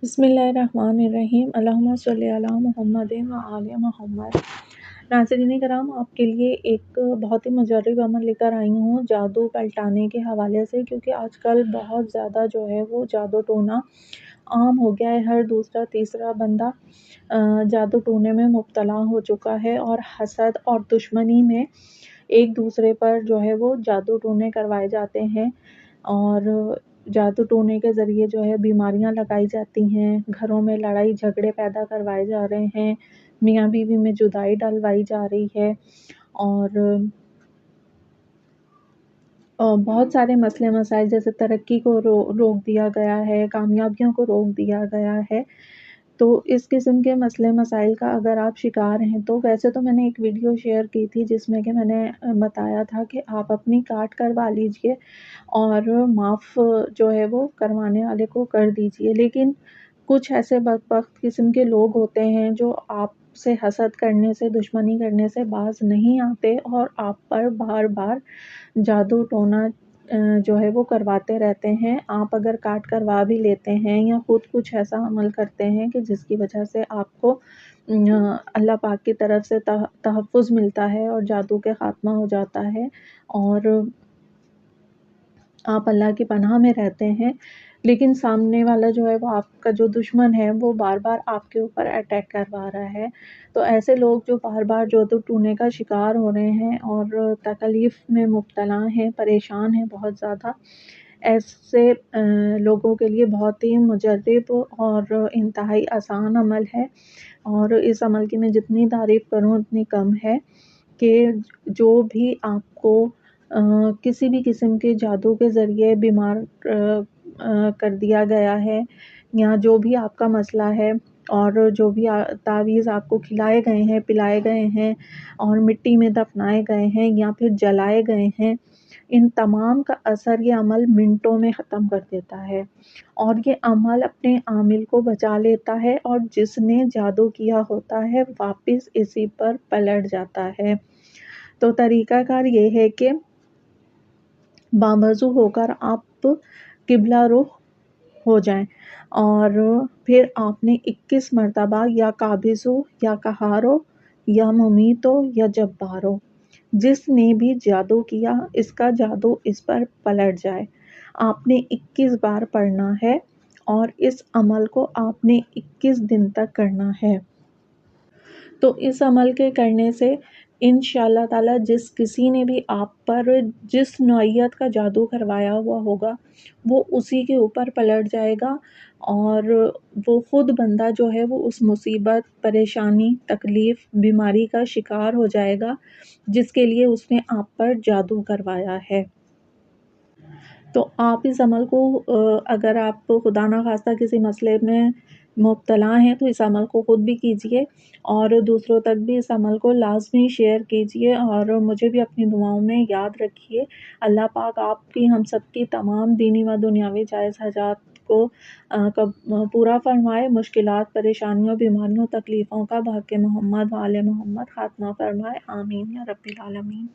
بسم اللہ الرحمن الرحیم، اللہم صلی علی محمد و آل محمد۔ ناظرین کرام، آپ کے لیے ایک بہت ہی مجرب عمل لے کر آئی ہوں جادو پلٹانے کے حوالے سے، کیونکہ آج کل بہت زیادہ جو ہے وہ جادو ٹونا عام ہو گیا ہے۔ ہر دوسرا تیسرا بندہ جادو ٹونے میں مبتلا ہو چکا ہے، اور حسد اور دشمنی میں ایک دوسرے پر جو ہے وہ جادو ٹونے کروائے جاتے ہیں، اور جادو ٹونے کے ذریعے جو ہے بیماریاں لگائی جاتی ہیں، گھروں میں لڑائی جھگڑے پیدا کروائے جا رہے ہیں، میاں بیوی میں جدائی ڈلوائی جا رہی ہے، اور بہت سارے مسئلے مسائل جیسے ترقی کو روک دیا گیا ہے، کامیابیوں کو روک دیا گیا ہے۔ تو اس قسم کے مسئلے مسائل کا اگر آپ شکار ہیں تو ویسے تو میں نے ایک ویڈیو شیئر کی تھی جس میں کہ میں نے بتایا تھا کہ آپ اپنی کاٹ کروا لیجئے اور معاف جو ہے وہ کروانے والے کو کر دیجئے، لیکن کچھ ایسے بدبخت قسم کے لوگ ہوتے ہیں جو آپ سے حسد کرنے سے، دشمنی کرنے سے باز نہیں آتے، اور آپ پر بار بار جادو ٹونا جو ہے وہ کرواتے رہتے ہیں۔ آپ اگر کاٹ کروا بھی لیتے ہیں یا خود کچھ ایسا عمل کرتے ہیں کہ جس کی وجہ سے آپ کو اللہ پاک کی طرف سے تحفظ ملتا ہے اور جادو کے خاتمہ ہو جاتا ہے، اور آپ اللہ کی پناہ میں رہتے ہیں، لیکن سامنے والا جو ہے وہ آپ کا جو دشمن ہے وہ بار بار آپ کے اوپر اٹیک کروا رہا ہے، تو ایسے لوگ جو بار بار جادو ٹونے کا شکار ہو رہے ہیں اور تکلیف میں مبتلا ہیں، پریشان ہیں بہت زیادہ، ایسے لوگوں کے لیے بہت ہی مجرب اور انتہائی آسان عمل ہے، اور اس عمل کی میں جتنی تعریف کروں اتنی کم ہے، کہ جو بھی آپ کو کسی بھی قسم کے جادو کے ذریعے بیمار کر دیا گیا ہے، یا جو بھی آپ کا مسئلہ ہے، اور جو بھی تعویذ آپ کو کھلائے گئے ہیں، پلائے گئے ہیں، اور مٹی میں دفنائے گئے ہیں یا پھر جلائے گئے ہیں، ان تمام کا اثر یہ عمل منٹوں میں ختم کر دیتا ہے، اور یہ عمل اپنے عامل کو بچا لیتا ہے، اور جس نے جادو کیا ہوتا ہے واپس اسی پر پلٹ جاتا ہے۔ تو طریقہ کار یہ ہے کہ باوضو ہو کر آپ قبلہ رخ ہو جائیں، اور پھر آپ نے 21 مرتبہ یا قابضو یا قہارو یا ممیتو یا جبارو، جس نے بھی جادو کیا اس کا جادو اس پر پلٹ جائے، آپ نے 21 بار پڑھنا ہے، اور اس عمل کو آپ نے 21 دن تک کرنا ہے۔ تو اس عمل کے کرنے سے انشاءاللہ تعالی جس کسی نے بھی آپ پر جس نوعیت کا جادو کروایا ہوا ہوگا وہ اسی کے اوپر پلٹ جائے گا، اور وہ خود بندہ جو ہے وہ اس مصیبت، پریشانی، تکلیف، بیماری کا شکار ہو جائے گا جس کے لیے اس نے آپ پر جادو کروایا ہے۔ تو آپ اس عمل کو اگر آپ خدا نخواستہ کسی مسئلے میں مبتلا ہیں تو اس عمل کو خود بھی کیجئے، اور دوسروں تک بھی اس عمل کو لازمی شیئر کیجئے، اور مجھے بھی اپنی دعاؤں میں یاد رکھیے۔ اللہ پاک آپ کی، ہم سب کی تمام دینی و دنیاوی جائز حاجات کو پورا فرمائے، مشکلات، پریشانیوں، بیماریوں، تکلیفوں کا بحق محمد و آل محمد خاتمہ فرمائے، آمین یا رب العالمین۔